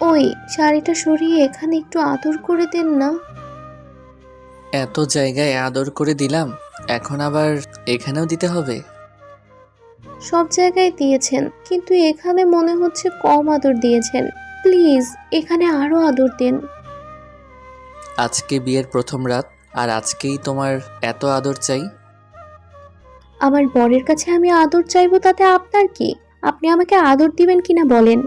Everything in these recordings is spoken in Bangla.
ওই, শাড়িটা সরিয়ে এখানে একটু আদর করে দেন না। এত জায়গায় আদর করে দিলাম, এখন আবার এখানেও দিতে হবে? সব জায়গায় দিয়েছেন, কিন্তু এখানে মনে হচ্ছে কম আদর দিয়েছেন। প্লিজ, এখানে আরো আদর দেন। আজকে বিয়ের প্রথম রাত, আর আজকেই তোমার এত আদর চাই? আমার বরের কাছে আমি আদর চাইবো তাতে আপনার কি? আপনি আমাকে আদর দিবেন কিনা বলেন।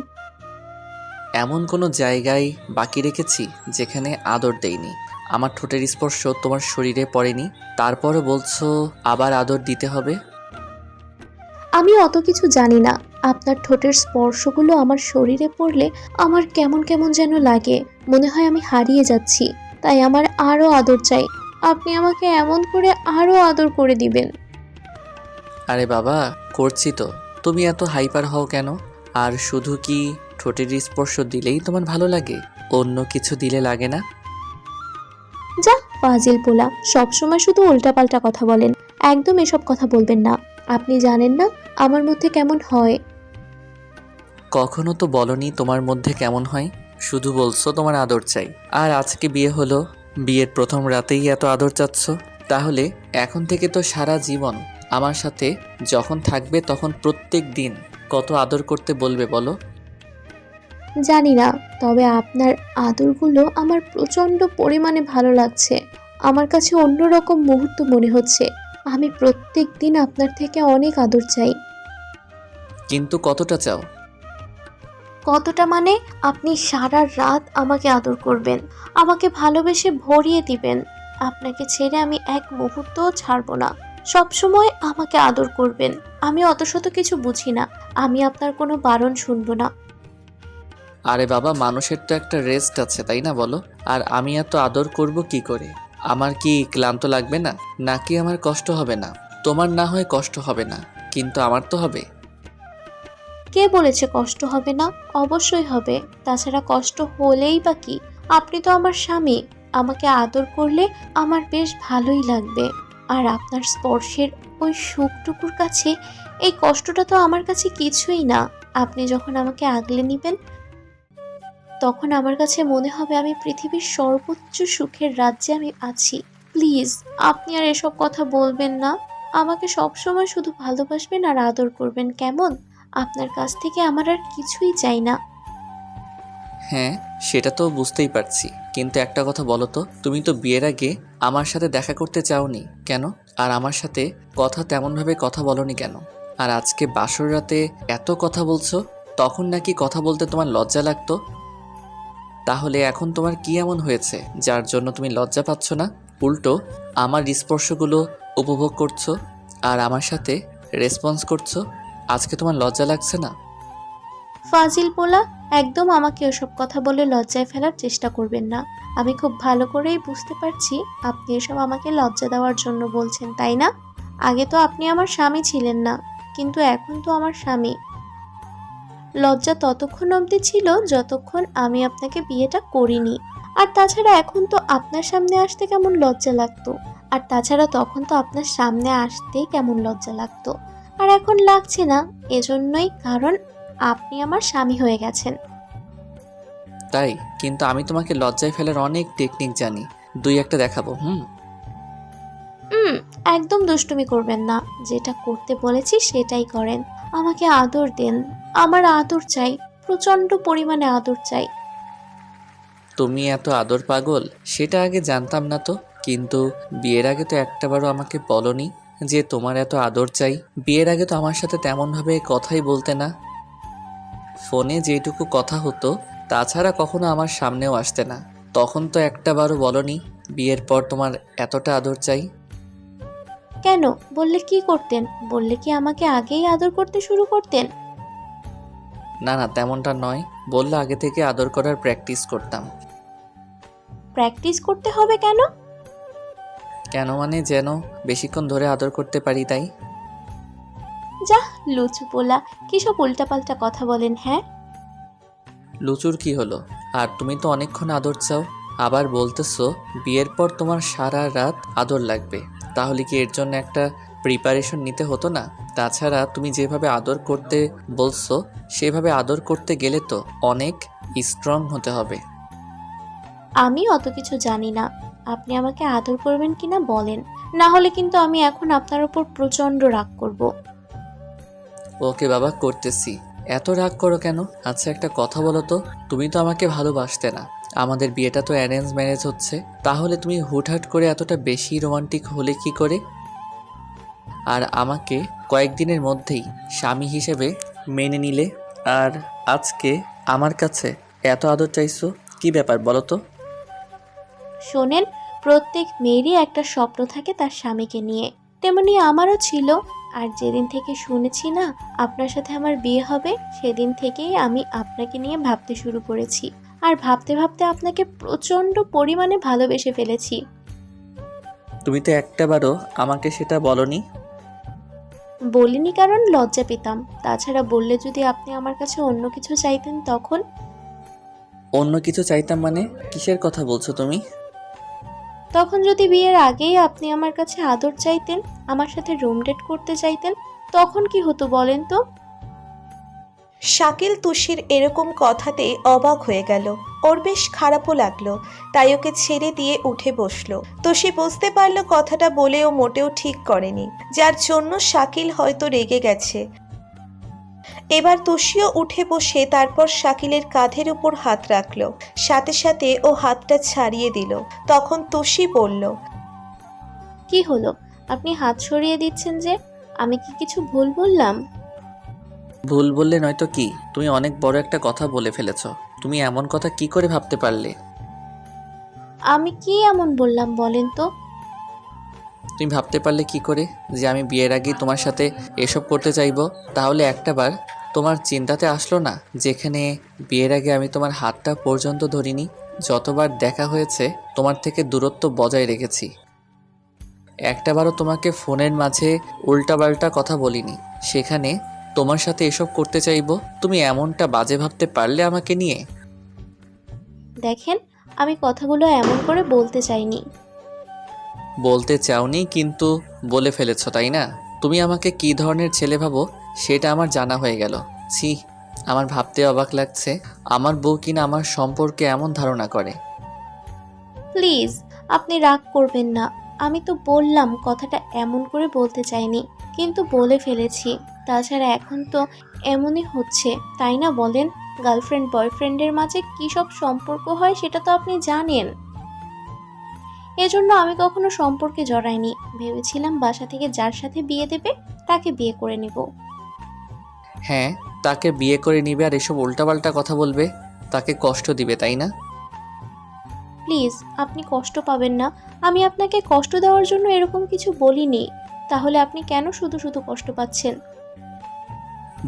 এমন কোনো জায়গায় বাকি রেখেছি যেখানে আদর দেইনি? আমার ঠোঁটের স্পর্শ তোমার শরীরে পড়েনি, তারপরও বলছো আবার আদর দিতে হবে? আমি অত কিছু জানি না। আপনার ঠোঁটের স্পর্শগুলো আমার শরীরে পড়লে আমার কেমন কেমন যেন লাগে। মনে হয় আমি হারিয়ে যাচ্ছি। তাই আমার আরো আদর চাই। আপনি আমাকে এমন করে আরো আদর করে দিবেন। আরে বাবা, করছি তো। তুমি এত হাইপার হও কেন? আর শুধু কি ঠোঁটের স্পর্শ দিলেই তোমার ভালো লাগে? অন্য কিছু দিলে লাগে না? যা, ফাজিল পোলা, সবসময় শুধু উল্টাপাল্টা কথা বলেন। একদম এসব কথা বলবেন না। আপনি জানেন না আমার মধ্যে কেমন হয়। কখনো তো বলনি তোমার মধ্যে কেমন হয়, শুধু বলছো তোমার আদর চাই। আর আজকে বিয়ে হলো, বিয়ের প্রথম রাতেই এত আদর চাচ্ছ? তাহলে এখন থেকে তো সারা জীবন আমার সাথে যখন থাকবে তখন প্রত্যেক দিন কত আদর করতে বলবে বলো? জানি না, তবে আপনার আদরগুলো আমার প্রচন্ড পরিমাণে ভালো লাগছে। আমার কাছে অন্যরকম মুহূর্ত মনে হচ্ছে। আমি প্রত্যেক দিন আপনার থেকে অনেক আদর চাই। কিন্তু কতটা চাও? কতটা মানে? আপনি সারা রাত আমাকে আদর করবেন, আমাকে ভালোবেসে ভরিয়ে দিবেন। আপনাকে ছেড়ে আমি এক মুহূর্তও ছাড়বো না। সব সময় আমাকে আদর করবেন। আমি অত শত কিছু বুঝি না। আমি আপনার কোনো বারণ শুনবো না। আরে বাবা, মানুষের তো একটা রেস্ট আছে, তাই না বলো? আর আমি এত আদর করব কি করে? আমার কি ক্লান্ত লাগবে না? নাকি আমার কষ্ট হবে না? তোমার না হয় কষ্ট হবে না, কিন্তু আমার তো হবে। কে বলেছে কষ্ট হবে না? অবশ্যই হবে। তাছাড়া কষ্ট হলেই বা কি? আপনি তো আমার স্বামী। আমাকে আদর করলে আমার বেশ ভালোই লাগবে। আর আপনার স্পর্শের ওই সুখটুকুর কাছে এই কষ্টটা তো আমার কাছে কিছুই না। আপনি যখন আমাকে আগলে নিবেন, তখন আমার কাছে মনে হবে আমি পৃথিবীর সর্বোচ্চ সুখের রাজ্যে আমি আছি। প্লিজ, আপনি আর এসব কথা বলবেন না। আমাকে সবসময় শুধু ভালোবাসবেন আর আদর করবেন, কেমন? আপনার কাছ থেকে আমার আর কিছুই চাই না। হ্যাঁ, সেটা তো বুঝতেই পারছি, কিন্তু একটা কথা বলো তো, তুমি তো বিয়ের আগে আমার সাথে দেখা করতে চাওনি কেন? আর আমার সাথে কথা তেমনভাবে কথা বলনি কেন? আর আজকে বাসর রাতে এত কথা বলছো, তখন নাকি কথা বলতে তোমার লজ্জা লাগতো? তাহলে এখন তোমার কি এমন হয়েছে যার জন্য তুমি লজ্জা পাচ্ছ না? উল্টো আমার স্পর্শগুলো উপভোগ করছো আর আমার সাথে রেসপন্স করছো। আজকে তোমার লজ্জা লাগছে না? ফাজিল পোলা, একদম আমাকে ওসব কথা বলে লজ্জায় ফেলার চেষ্টা করবেন না। আমি খুব ভালো করেই বুঝতে পারছি আপনি এসব আমাকে লজ্জা দেওয়ার জন্য বলছেন, তাই না? আগে তো আপনি আমার স্বামী ছিলেন না, কিন্তু এখন তো আমার স্বামী। লজ্জা ততক্ষণ অবধি ছিল যতক্ষণ আমি আপনাকে বিয়েটা করিনি। আর তাছাড়া এখন তো আপনার সামনে আসতে কেমন লজ্জা লাগতো। আর তাছাড়া তখন তো আপনার সামনে আসতেই কেমন লজ্জা লাগতো। আর এখন লাগছে না, এজন্যই কারণ আপনি আমার স্বামী হয়ে গেছেন। তাই? কিন্তু আমি তোমাকে লজ্জায় ফেলার অনেক টেকনিক জানি, দুই একটা দেখাবো। হুম, একদম দুষ্টুমি করবেন না। যেটা করতে বলেছি সেটাই করেন। আমাকে আদর দেন। আমার আদর চাই। প্রচন্ড পরিমাণে আদর চাই। তুমি এত আদর পাগল সেটা আগে জানতাম না তো। কিন্তু বিয়ের আগে তো একটাবারও আমাকে বলনি যে তোমার এত আদর চাই। বিয়ের আগে তো আমার সাথে তেমনভাবে কথাই বলতে না। ফোনে যেটুকু কথা হতো তাছাড়া কখনো আমার সামনেও আসতে না। তখন তো একটাবারও বলনি বিয়ের পর তোমার এতটা আদর চাই। কেন? বললে কি করতেন? বললে কি আমাকে আগেই আদর করতে শুরু করতেন? না না, তেমনটা নয়। বললে আগে থেকে আদর করার প্র্যাকটিস করতাম। প্র্যাকটিস করতে হবে কেন? কেন মানে যেন বেশিক্ষণ ধরে আদর করতে পারি তাই। যাহ, লুচু পোলা, কিসব উল্টাপাল্টা কথা বলেন, হ্যাঁ? লুচুর কি হলো? আর তুমি তো অনেকক্ষণ আদর চাও, আবার বলতেছো বিয়ের পর তোমার সারা রাত আদর লাগবে। তাহলে কি এর জন্য একটা প্রিপারেশন নিতে হতো না? তাছাড়া তুমি যেভাবে আদর করতে বলছো সেভাবে আদর করতে গেলে তো অনেক স্ট্রং হতে হবে। আমি অত কিছু জানি না। আপনি আমাকে আদর করবেন কিনা বলেন, না হলে কিন্তু আমি এখন আপনার উপর প্রচন্ড রাগ করব। ওকে বাবা, করতেছি। এত রাগ করো কেন? আচ্ছা একটা কথা বলো তো, তুমি তো আমাকে ভালোবাসতে না, আমাদের বিয়েটা তো অ্যারেঞ্জ ম্যারেজ হচ্ছে, তাহলে তুমি হুটহাট করে এতটা বেশি রোমান্টিক হলে কি করে? আর আমাকে কয়েকদিনের মধ্যেই স্বামী হিসেবে মেনে নিলে, আর আজকে আমার কাছে এত আদর চাইছো, কি ব্যাপার বলো তো? শোনেন, প্রত্যেক মেয়েরই একটা স্বপ্ন থাকে তার স্বামীকে নিয়ে, তেমনি আমারও ছিল। আর যেদিন থেকে শুনেছি না আপনার সাথে আমার বিয়ে হবে, সেদিন থেকেই আমি আপনাকে নিয়ে ভাবতে শুরু করেছি। আর ভাবতে ভাবতে আপনাকে প্রচন্ড পরিমাণে ভালোবেসে ফেলেছি। তুমি তো একটাবারও আমাকে সেটা বলনি। বলিনি কারণ লজ্জা পেতাম। তাছাড়া বললে যদি আপনি আমার কাছে অন্য কিছু চাইতেন তখন? অন্য কিছু চাইতাম মানে? কিসের কথা বলছো তুমি? তখন যদি বিয়ের আগেই আপনি আমার কাছে আদর চাইতেন, আমার সাথে রুম ডেট করতে চাইতেন, তখন কি হতো বলেন তো? শাকিল তুষির এরকম কথাতে অবাক হয়ে গেল। ওর বেশ খারাপও লাগলো, তাই ওকে ছেড়ে দিয়ে উঠে বসলো। তুষি বুঝতে পারলো কথাটা বলে ও মোটেও ঠিক করেনি, যার জন্য শাকিল হয়তো রেগে গেছে। এবার তুষিও উঠে বসে তারপর শাকিলের কাঁধের উপর হাত রাখলো, সাথে সাথে ও হাতটা ছাড়িয়ে দিল। তখন তুষি বলল, কি হলো, আপনি হাত সরিয়ে দিচ্ছেন যে? আমি কি কিছু ভুল বললাম? ভুল বললে নয়তো কি? তুমি অনেক বড় একটা কথা বলে ফেলেছো। তুমি এমন কথা কি করে ভাবতে পারলে? আমি কি এমন বললাম বলেন তো? তুমি ভাবতে পারলে কি করে যে আমি বিয়ের আগেই তোমার সাথে এসব করতে চাইবো? তাহলে একটাবার তোমার চিন্তাতে আসলো না যেখানে বিয়ের আগে আমি তোমার হাতটা পর্যন্ত ধরিনি? যতবার দেখা হয়েছে তোমার থেকে দূরত্ব বজায় রেখেছি, একটাবারও তোমাকে ফোনের মাঝে উল্টাপাল্টা কথা বলিনি, সেখানে তোমার সাথে এসব করতে চাইবো? তুমি এমনটা বাজে ভাবতে পারলে আমাকে নিয়ে? দেখেন, আমি কথাগুলো এমন করে বলতে চাইনি। বলতে চাওনি কিন্তু বলে ফেলেছো, তাই না? তুমি আমাকে কী ধরনের ছেলে ভাবো সেটা আমার জানা হয়ে গেল। ছি, আমার ভাবতে অবাক লাগছে আমার বউ কিনা আমার সম্পর্কে এমন ধারণা করে। প্লিজ, আপনি রাগ করবেন না। আমি তো বললাম কথাটা এমন করে বলতে চাইনি, কিন্তু বলে ফেলেছি। তাছাড়া এখন তো এমনই হচ্ছে, তাই না বলেন? গার্লফ্রেন্ড বয়ফ্রেন্ডের মাঝে কী সব সম্পর্ক হয় সেটা তো আপনি জানেন। এজন্য আমি কখনো সম্পর্কে জড়াইনি। ভেবেছিলাম বাসা থেকে যার সাথে বিয়ে দেবে তাকে বিয়ে করে নেব। হ্যাঁ, তাকে বিয়ে করে নিবে আর এসব উল্টাপাল্টা কথা বলবে, তাকে কষ্ট দিবে, তাই না? প্লিজ, আপনি কষ্ট পাবেন না। আমি আপনাকে কষ্ট দেওয়ার জন্য এরকম কিছু বলিনি। তাহলে আপনি কেন শুধু শুধু কষ্ট পাচ্ছেন?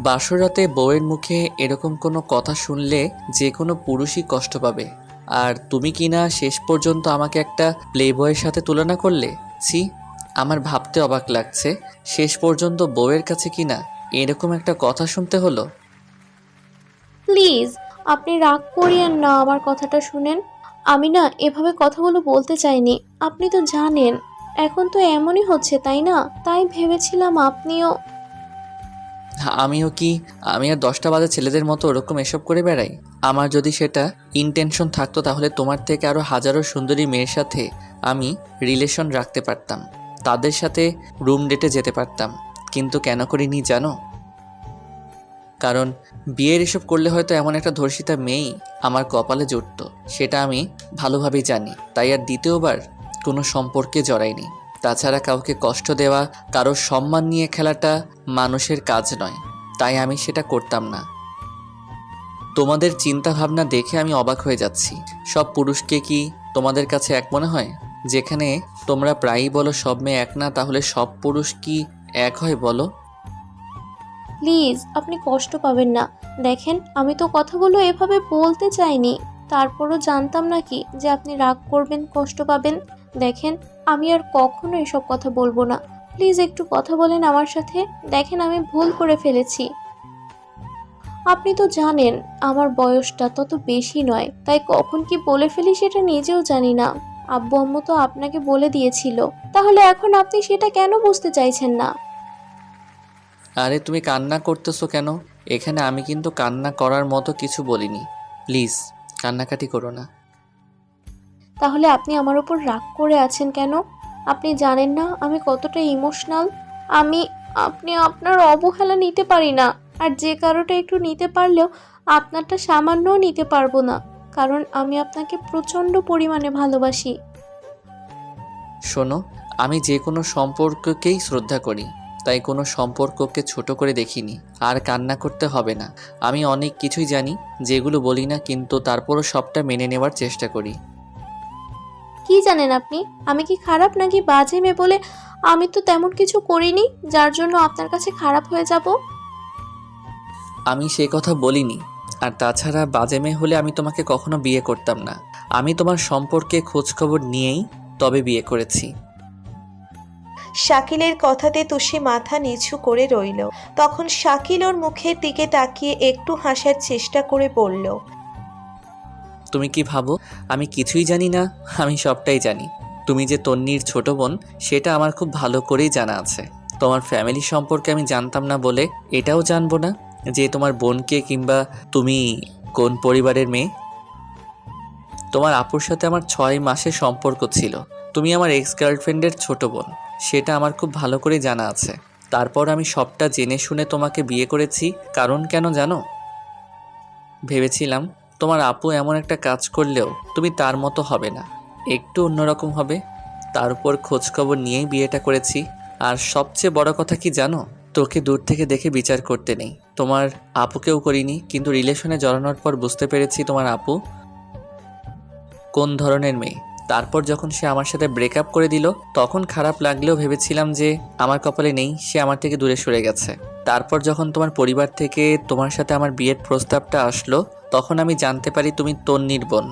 বাসরাতে বউয়ের মুখে এরকম কোনো কথা শুনলে যে কোনো পুরুষই কষ্ট পাবে, আর তুমি কিনা শেষ পর্যন্ত আমাকে একটা প্লে বয়ের সাথে তুলনা করলে। ছি, আমার ভাবতে অবাক লাগছে শেষ পর্যন্ত বউয়ের কাছে কিনা এরকম একটা কথা শুনতে হলো। প্লিজ, আপনি রাগ করিয়েন না, আমার কথাটা শুনেন। আমি না এভাবে কথাগুলো বলতে চাইনি। আপনি তো জানেন এখন তো এমনই হচ্ছে, তাই না? তাই ভেবেছিলাম আপনিও। আমিও কি, আমি আর 10টা বাজে ছেলেদের মতো ওরকম এসব করে বেড়াই? আমার যদি সেটা ইন্টেনশন থাকতো তাহলে তোমার থেকে আরও হাজারো সুন্দরী মেয়ের সাথে আমি রিলেশন রাখতে পারতাম, তাদের সাথে রুম ডেটে যেতে পারতাম। কিন্তু কেন করিনি জানো? কারণ বিয়ের এসব করলে হয়তো এমন একটা ধর্ষিতা মেয়েই আমার কপালে জুটত, সেটা আমি ভালোভাবেই জানি। তাই আর দ্বিতীয়বার কোনো সম্পর্কে জড়াইনি। তাছাড়া কাউকে কষ্ট দেওয়া, কারোর সম্মান নিয়ে খেলাটা মানুষের কাজ নয়, তাই আমি সেটা করতাম না। তোমাদের চিন্তা ভাবনা দেখে আমি অবাক হয়ে যাচ্ছি। সব পুরুষকে কি তোমাদের কাছে এক মনে হয়? যেখানে তোমরা প্রায়ই বলো সব মেয়ে এক না, তাহলে সব পুরুষ কি এক হয় বলো? প্লিজ, আপনি কষ্ট পাবেন না। দেখেন, আমি তো কথাগুলো এভাবে বলতে চাইনি। তারপরও জানতাম নাকি যে আপনি রাগ করবেন, কষ্ট পাবেন। দেখেন, আমি আর কখনো এসব কথা বলবো না। প্লিজ একটু কথা বলেন আমার সাথে। দেখেন, আমি ভুল করে ফেলেছি। আপনি তো জানেন আমার বয়সটা তত বেশি নয়, তাই কখন কি বলে ফেলি সেটা নিজেও জানি না। আব্বু আম্মু তো আপনাকে বলে দিয়েছিল, তাহলে এখন আপনি সেটা কেন বুঝতে চাইছেন না? আরে তুমি কান্না করতেছো কেন? এখানে আমি কিন্তু কান্না করার মতো কিছু বলিনি। প্লিজ কান্নাকাটি করো না। তাহলে আপনি আমার উপর রাগ করে আছেন কেন? আপনি জানেন না আমি কতটা ইমোশনাল। আপনি আপনার অবহেলা নিতে পারি না। আর যে কারোটা একটু নিতে পারলেও আপনারটা সামান্যও নিতে পারবো না, কারণ আমি আপনাকে প্রচণ্ড পরিমাণে ভালোবাসি। শোনো, আমি যে কোনো সম্পর্ককেই শ্রদ্ধা করি, তাই কোনো সম্পর্ককে ছোট করে দেখিনি। আর কান্না করতে হবে না। আমি অনেক কিছুই জানি যেগুলো বলি না, কিন্তু তারপরও সবটা মেনে নেওয়ার চেষ্টা করি। কি জানেন আপনি? আমি কি খারাপ নাকি বাজে মেয়ে বলে আমি তো তেমন কিছু করিনি যার জন্য আপনার কাছে খারাপ হয়ে যাব। আমি সে কথা বলিনি। আর তাছাড়া বাজে মেয়ে হলে আমি তোমাকে কখনো বিয়ে করতাম না। আমি তোমার সম্পর্কে খোঁজখবর নিয়েই তবে বিয়ে করেছি। শাকিলের কথাতে তুষি মাথা নিচু করে রইল। তখন শাকিল ওর মুখের দিকে তাকিয়ে একটু হাসার চেষ্টা করে বলল, তুমি কি ভাবো আমি কিছুই জানি না? আমি সবটাই জানি। তুমি যে তন্নির ছোট বোন সেটা আমার খুব ভালো করেই জানা আছে। তোমার ফ্যামিলি সম্পর্কে আমি জানতাম না বলে এটাও জানবো না যে তোমার বোনকে কিংবা তুমি কোন পরিবারের মেয়ে। তোমার আপুর সাথে আমার 6 মাসের সম্পর্ক ছিল। তুমি আমার এক্স গার্লফ্রেন্ডের ছোট বোন, সেটা আমার খুব ভালো করে জানা আছে। তারপর আমি সবটা জেনে শুনে তোমাকে বিয়ে করেছি। কারণ কেন জানো? ভেবেছিলাম তোমার আপু এমন একটা কাজ করলেও তুমি তার মতো হবে না, একটু অন্যরকম হবে। তার উপর খোঁজখবর নিয়েই বিয়েটা করেছি। আর সবচেয়ে বড় কথা কি জানো? তোকে দূর থেকে দেখে বিচার করতে নেই। তোমার আপুকেও করিনি, কিন্তু রিলেশনে জড়ানোর পর বুঝতে পেরেছি তোমার আপু কোন ধরনের মেয়ে। তারপর যখন সে আমার সাথে ব্রেকআপ করে দিল, তখন খারাপ লাগলেও ভেবেছিলাম যে আমার কপালে নেই, সে আমার থেকে দূরে সরে গেছে। তারপর যখন তোমার পরিবার থেকে তোমার সাথে আমার বিয়ের প্রস্তাবটা আসলো, তখন আমি জানতে পারি তুমি তন্নির বোন।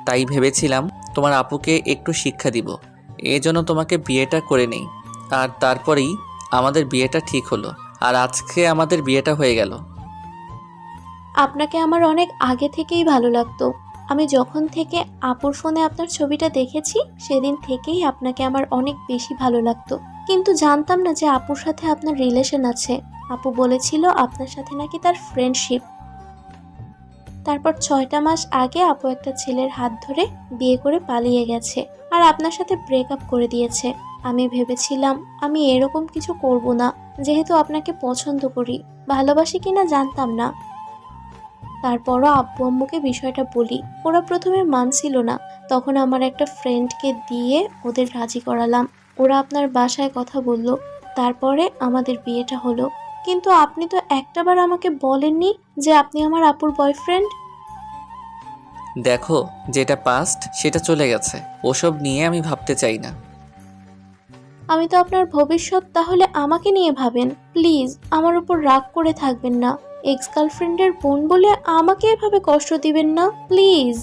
তাই ভেবেছিলাম তোমার আপুকে একটু শিক্ষা দিব, এজন্য তোমাকে বিয়েটা করে নেই। আর তারপরেই আমাদের বিয়েটা ঠিক হলো, আর আজকে আমাদের বিয়েটা হয়ে গেল। আপনাকে আমার অনেক আগে থেকেই ভালো লাগতো। আমি যখন থেকে আপুর ফোনে আপনার ছবিটা দেখেছি সেদিন থেকেই আপনাকে আমার অনেক বেশি ভালো লাগতো। কিন্তু জানতাম না যে আপুর সাথে আপনার রিলেশন আছে। আপু বলেছিল আপনার সাথে নাকি তার ফ্রেন্ডশিপ। তারপর 6টা মাস আগে আপু একটা ছেলের হাত ধরে বিয়ে করে পালিয়ে গেছে আর আপনার সাথে ব্রেকআপ করে দিয়েছে। আমি ভেবেছিলাম আমি এরকম কিছু করব না, যেহেতু আপনাকে পছন্দ করি। ভালোবাসি কিনা জানতাম না। তারপরও আব্বু আম্মুকে বিষয়টা বলি, ওরা প্রথমে মানছিল না। তখন আমার একটা ফ্রেন্ডকে দিয়ে ওদের রাজি করালাম। ওরা আপনার বাসায় কথা বলল। তারপরে আমাদের বিয়েটা হলো। কিন্তু আপনি তো একটাবার আমাকে বলেননি যে আপনি আমার আপুর বয়ফ্রেন্ড। দেখো, যেটা পাস্ট সেটা চলে গেছে, ওসব নিয়ে আমি ভাবতে চাই না। আমি তো আপনার ভবিষ্যৎ, তাহলে আমাকে নিয়ে ভাবেন প্লিজ। আমার উপর রাগ করে থাকবেন না। এক্স গার্লফ্রেন্ডের বোন বলে আমাকে এভাবে কষ্ট দিবেন না প্লিজ।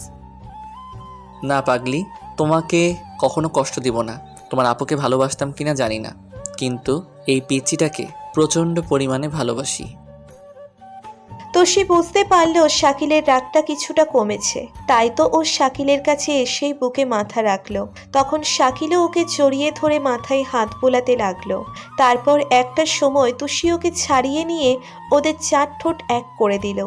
না পাগলি, তোমাকে কখনো কষ্ট দিব না। তোমার আপুকে ভালোবাসতাম কিনা জানি না, কিন্তু এই পিচ্চিটাকে প্রচণ্ড পরিমাণে ভালোবাসি। তুষি বুঝতে পারল শাকিলের রাগটা কিছুটা কমেছে, তাই তো ও শাকিলের কাছে এসেই বুকে মাথা রাখলো। তখন শাকিলও ওকে জড়িয়ে ধরে মাথায় হাত বোলাতে লাগলো। তারপর একটা সময় তুষি ওকে ছাড়িয়ে নিয়ে ওদের 4 ঠোঁট এক করে দিল।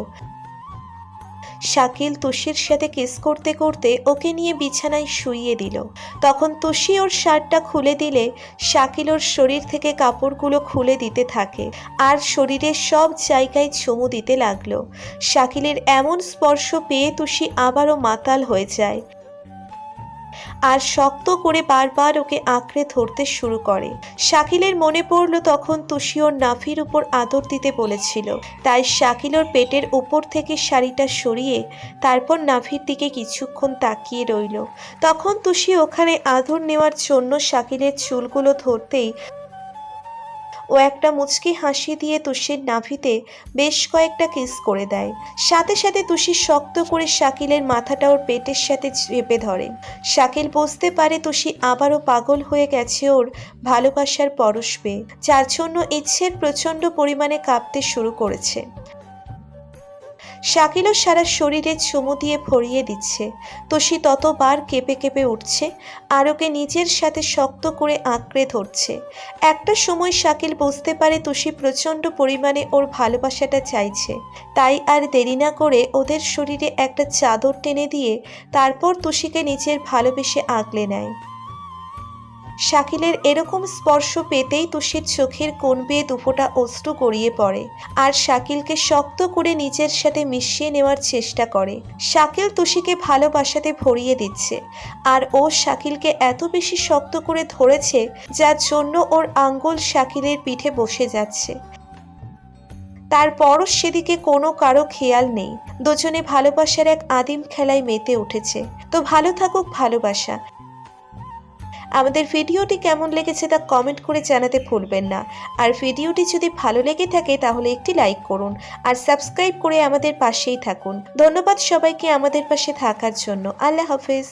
শাকিল তুষির সাথে কিস করতে করতে ওকে নিয়ে বিছানায় শুইয়ে দিল। তখন তুষি ওর শার্টটা খুলে দিলে শাকিল ওর শরীর থেকে কাপড়গুলো খুলে দিতে থাকে আর শরীরের সব জায়গায় চুমু দিতে লাগলো। শাকিলের এমন স্পর্শ পেয়ে তুষি আবারও মাতাল হয়ে যায় আর শক্ত করে বারবার ওকে আঁকড়ে ধরতে শুরু করে। শাকিলের মনে পড়ল তখন তুষি ওর নাভির উপর আদর দিতে বলেছিল, তাই শাকিল ওর পেটের উপর থেকে শাড়িটা সরিয়ে তারপর নাভির দিকে কিছুক্ষণ তাকিয়ে রইল। তখন তুষি ওখানে আদর নেওয়ার জন্য শাকিলের চুলগুলো ধরতেই ও একটা মুচকি হাসি দিয়ে তুষির নাভিতে বেশ কয়েকটা কিস করে দেয়। সাথে সাথে তুষি শক্ত করে শাকিলের মাথাটা ওর পেটের সাথে চেপে ধরে। শাকিল বুঝতে পারে তুষি আবারও পাগল হয়ে গেছে ওর ভালোবাসার পরশ পেয়ে, যার জন্য ইচ্ছের প্রচণ্ড পরিমাণে কাঁপতে শুরু করেছে। শাকিলও সারা শরীরে চুমু দিয়ে ভরিয়ে দিচ্ছে। তোষি ততবার কেঁপে কেঁপে উঠছে আর ওকে নিজের সাথে শক্ত করে আঁকড়ে ধরছে। একটা সময় শাকিল বুঝতে পারে তোষি প্রচণ্ড পরিমাণে ওর ভালোবাসাটা চাইছে, তাই আর দেরি না করে ওদের শরীরে একটা চাদর টেনে দিয়ে তারপর তোষিকে নিজের ভালোবেসে আগলে নেয়। শাকিলের এরকম স্পর্শ পেতেই তোষির চোখের কোণ বেয়ে দুফোঁটা অশ্রু গড়িয়ে পড়ে আর শাকিলকে শক্ত করে নিজের সাথে মিশিয়ে নেওয়ার চেষ্টা করে। শাকিল তোষিকে ভালোবাসাতে ভরিয়ে দিচ্ছে আর ও শাকিলকে এত বেশি শক্ত করে ধরেছে যার জন্য ওর আঙ্গুল শাকিলের পিঠে বসে যাচ্ছে। তারপরও সেদিকে কোনো কারো খেয়াল নেই। দুজনে ভালোবাসার এক আদিম খেলায় মেতে উঠেছে। তো ভালো থাকুক ভালোবাসা। আমাদের ভিডিওটি কেমন লেগেছে তা কমেন্ট করে জানাতে ভুলবেন না। আর ভিডিওটি যদি ভালো লেগে থাকে তাহলে একটি লাইক করুন আর সাবস্ক্রাইব করে আমাদের পাশেই থাকুন। ধন্যবাদ সবাইকে আমাদের পাশে থাকার জন্য। আল্লাহ হাফেজ।